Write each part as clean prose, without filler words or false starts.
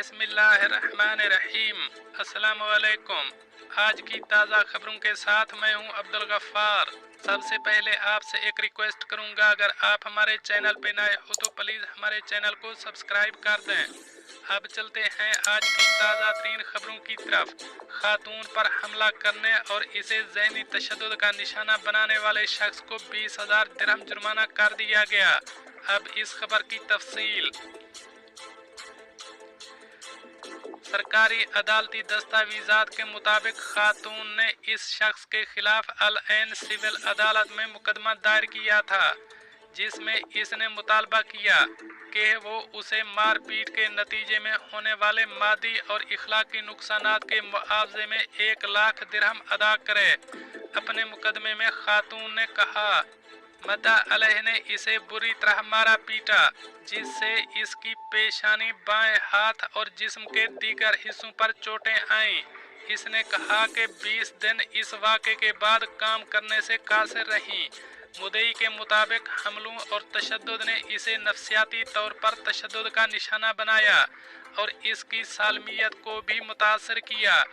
बिस्मिल्लाहिर्रहमानिर्रहीम। अस्सलाम वालेकुम। आज की ताज़ा खबरों के साथ मैं हूं अब्दुल गफ्फार। सबसे पहले आपसे एक रिक्वेस्ट करूंगा, अगर आप हमारे चैनल पे नए हो तो प्लीज़ हमारे चैनल को सब्सक्राइब कर दें। अब चलते हैं आज की ताज़ा तरीन खबरों की तरफ। खातून पर हमला करने और इसे ज़हनी तशद्दुद का निशाना बनाने वाले शख्स को 20,000 दिरहम जुर्माना कर दिया गया। अब इस खबर की तफसील। सरकारी अदालती दस्तावेजात के मुताबिक खातून ने इस शख्स के खिलाफ अल ऐन सिविल अदालत में मुकदमा दायर किया था, जिसमें इसने मुतालबा किया कि वो उसे मारपीट के नतीजे में होने वाले मादी और इखलाकी नुकसानात के मुआवजे में 1 लाख दिरहम अदा करे। अपने मुकदमे में खातून ने कहा, मद्दा अलैह ने इसे बुरी तरह मारा पीटा, जिससे इसकी पेशानी, बाएं हाथ और जिस्म के दीगर हिस्सों पर चोटें आईं। इसने कहा कि 20 दिन इस वाक़े के बाद काम करने से कासिर रहीं। मुद्दई के मुताबिक हमलों और तशद्दुद ने इसे नफ्सियाती तौर पर तशद्दुद का निशाना बनाया और इसकी सालमियत को भी मुतासर किया।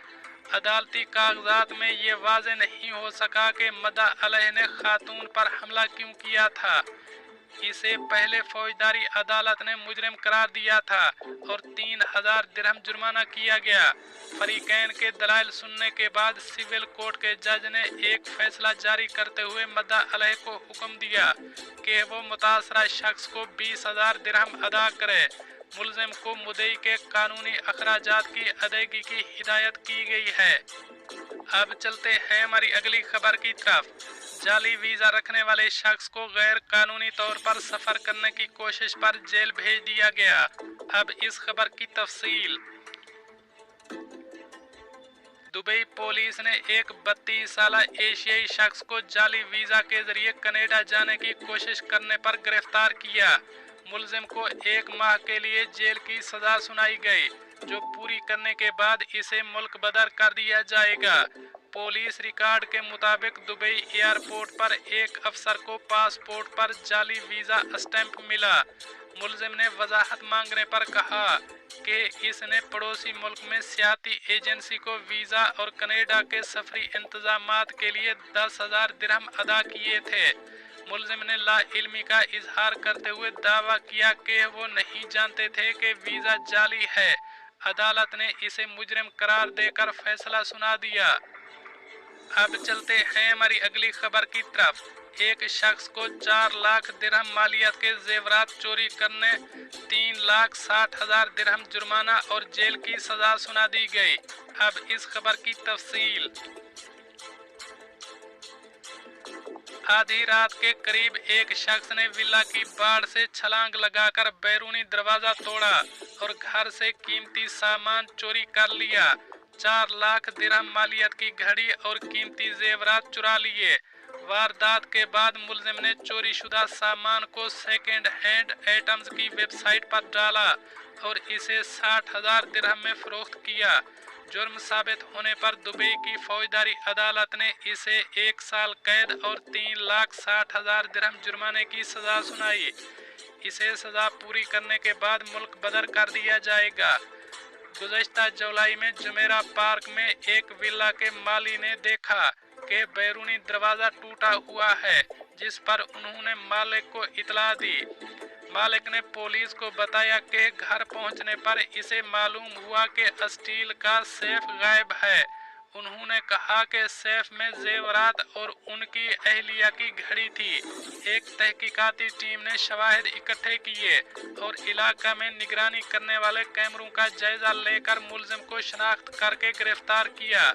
अदालती कागजात में ये वाज़ेह नहीं हो सका कि मद्दा अलैह ने खातून पर हमला क्यों किया था। इसे पहले फौजदारी अदालत ने मुजरिम करार दिया था और 3,000 दिरहम जुर्माना किया गया। फरीकैन के दलाइल सुनने के बाद सिविल कोर्ट के जज ने एक फैसला जारी करते हुए मद्दा अलैह को हुक्म दिया कि वो मुतासरा शख्स को 20,000 दिरहम अदा करे। मुलजिम को मुद्दई के कानूनी अखराजात की अदायगी की हिदायत की गई है। अब चलते हैं हमारी अगली खबर की तरफ। जाली वीज़ा रखने वाले शख्स को गैर कानूनी तौर पर सफ़र करने की कोशिश पर जेल भेज दिया गया। अब इस खबर की तफसील। दुबई पुलिस ने एक 32 साला एशियाई शख्स को जाली वीज़ा के जरिए कनाडा जाने की कोशिश करने पर गिरफ्तार किया। मुलजिम को 1 माह के लिए जेल की सजा सुनाई गई, जो पूरी करने के बाद इसे मुल्क बदर कर दिया जाएगा। पुलिस रिकॉर्ड के मुताबिक दुबई एयरपोर्ट पर एक अफसर को पासपोर्ट पर जाली वीज़ा स्टैंप मिला। मुलजिम ने वजाहत मांगने पर कहा कि इसने पड़ोसी मुल्क में सियाती एजेंसी को वीज़ा और कनाडा के सफरी इंतजामात के लिए 10,000 दिरहम अदा किए थे। मुलजिम ने लाइल्मी का इजहार करते हुए दावा किया कि वो नहीं जानते थे कि वीज़ा जाली है। अदालत ने इसे मुजरिम करार देकर फैसला सुना दिया। अब चलते हैं हमारी अगली खबर की तरफ। एक शख्स को 4 लाख दिरहम मालियत के जेवरात चोरी करने 3,60,000 दिरहम जुर्माना और जेल की सजा सुना दी गई। अब इस खबर की तफसील। आधी रात के करीब एक शख्स ने विला की बाड़ से छलांग लगाकर बैरूनी दरवाजा तोड़ा और घर से कीमती सामान चोरी कर लिया। 4 लाख दिरहम मालियत की घड़ी और कीमती जेवरात चुरा लिए। वारदात के बाद मुलजिम ने चोरी शुदा सामान को सेकेंड हैंड आइटम्स की वेबसाइट पर डाला और इसे 60,000 दिरहम में फरोख्त किया। जुर्म साबित होने पर दुबई की फौजदारी अदालत ने इसे 1 साल कैद और 3,60,000 दिरहम जुर्माने की सजा सुनाई। इसे सजा पूरी करने के बाद मुल्क बदर कर दिया जाएगा। गुज़श्ता जुलाई में जुमेरा पार्क में एक विला के माली ने देखा कि बैरूनी दरवाज़ा टूटा हुआ है, जिस पर उन्होंने मालिक को इतला दी। मालिक ने पुलिस को बताया कि घर पहुंचने पर इसे मालूम हुआ कि स्टील का सेफ गायब है। उन्होंने कहा कि सेफ में जेवरात और उनकी अहलिया की घड़ी थी। एक तहकीकाती टीम ने शवाहिद इकट्ठे किए और इलाका में निगरानी करने वाले कैमरों का जायजा लेकर मुलजिम को शनाख्त करके गिरफ्तार किया।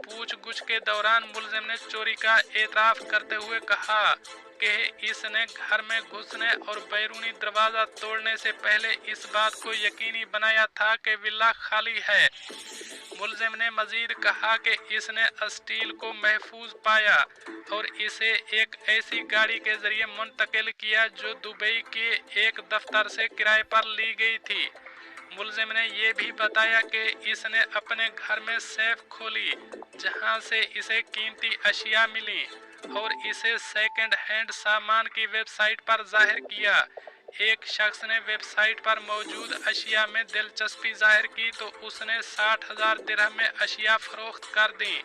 पूछगछ के दौरान मुलजिम ने चोरी का एतराफ़ करते हुए कहा कि इसने घर में घुसने और बैरूनी दरवाज़ा तोड़ने से पहले इस बात को यकीनी बनाया था कि विला खाली है। मुलजिम ने मजीद कहा कि इसने स्टील को महफूज पाया और इसे एक ऐसी गाड़ी के जरिए मुंतकिल किया जो दुबई के एक दफ्तर से किराए पर ली गई थी। मुलजिम ने ये भी बताया कि इसने अपने घर में सेफ खोली, जहां से इसे कीमती अशिया मिली और इसे सेकंड हैंड सामान की वेबसाइट पर जाहिर किया। एक शख्स ने वेबसाइट पर मौजूद अशिया में दिलचस्पी जाहिर की तो उसने 60,000 दिरहम में अशिया फरोख्त कर दी।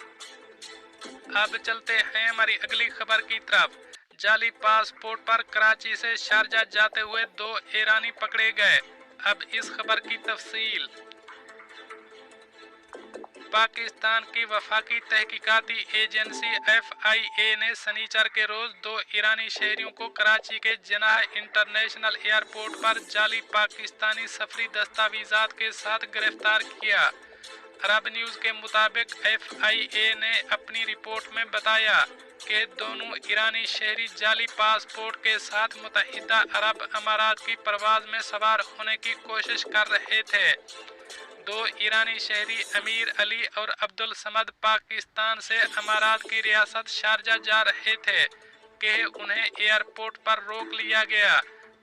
अब चलते हैं हमारी अगली खबर की तरफ। जाली पासपोर्ट पर कराची से शारजा जाते हुए 2 ईरानी पकड़े गए। अब इस खबर की तफसील। पाकिस्तान की वफाकी तहकीकाती एजेंसी FIA ने शनिचर के रोज 2 ईरानी शहरियों को कराची के जिनाह इंटरनेशनल एयरपोर्ट पर जाली पाकिस्तानी सफरी दस्तावेजात के साथ गिरफ्तार किया। अरब न्यूज़ के मुताबिक FIA ने अपनी रिपोर्ट में बताया कि दोनों ईरानी शहरी जाली पासपोर्ट के साथ मुत्तहिदा अरब अमारात की परवाज में सवार होने की कोशिश कर रहे थे। 2 ईरानी शहरी अमीर अली और अब्दुल समद पाकिस्तान से अमारात की रियासत शारजा जा रहे थे कि उन्हें एयरपोर्ट पर रोक लिया गया।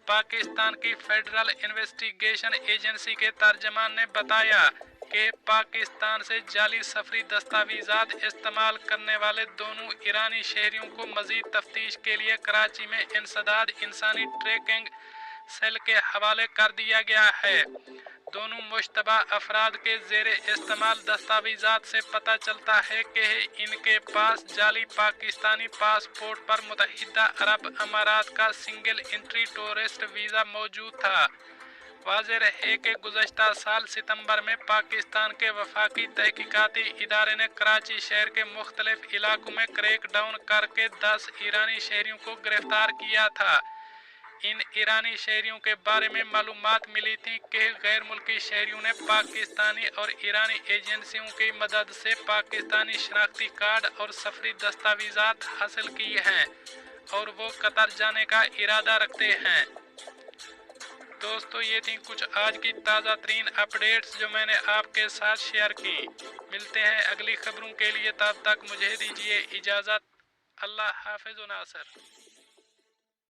पाकिस्तान की फेडरल इन्वेस्टिगेशन एजेंसी के तर्जमान ने बताया कि पाकिस्तान से जाली सफरी दस्तावेजात इस्तेमाल करने वाले दोनों ईरानी शहरियों को मजीद तफ्तीश के लिए कराची में इंसदाद इंसानी ट्रैकिंग सेल के हवाले कर दिया गया है। दोनों मुश्तबा अफराद के ज़ेरे इस्तेमाल दस्तावेजात से पता चलता है कि इनके पास जाली पाकिस्तानी पासपोर्ट पर मुत्तहिदा अरब अमारात का सिंगल एंट्री टूरिस्ट वीज़ा मौजूद था। वाज़ेह रहे कि गुज़श्ता साल सितंबर में पाकिस्तान के वफाकी तहकीकाती इदारे ने कराची शहर के मुख्तलिफ इलाकों में क्रैकडाउन करके 10 ईरानी शहरियों को गिरफ्तार किया था। इन ईरानी शहरियों के बारे में मालूमात मिली थी कि गैर मुल्की शहरियों ने पाकिस्तानी और ईरानी एजेंसियों की मदद से पाकिस्तानी शनाख्ती कार्ड और सफरी दस्तावेजात हासिल किए हैं और वो कतर जाने का इरादा रखते हैं। दोस्तों, ये थी कुछ आज की ताज़ा तरीन अपडेट्स जो मैंने आपके साथ शेयर की। मिलते हैं अगली खबरों के लिए, तब तक मुझे दीजिए इजाज़त। अल्लाह हाफिज़ व नासर।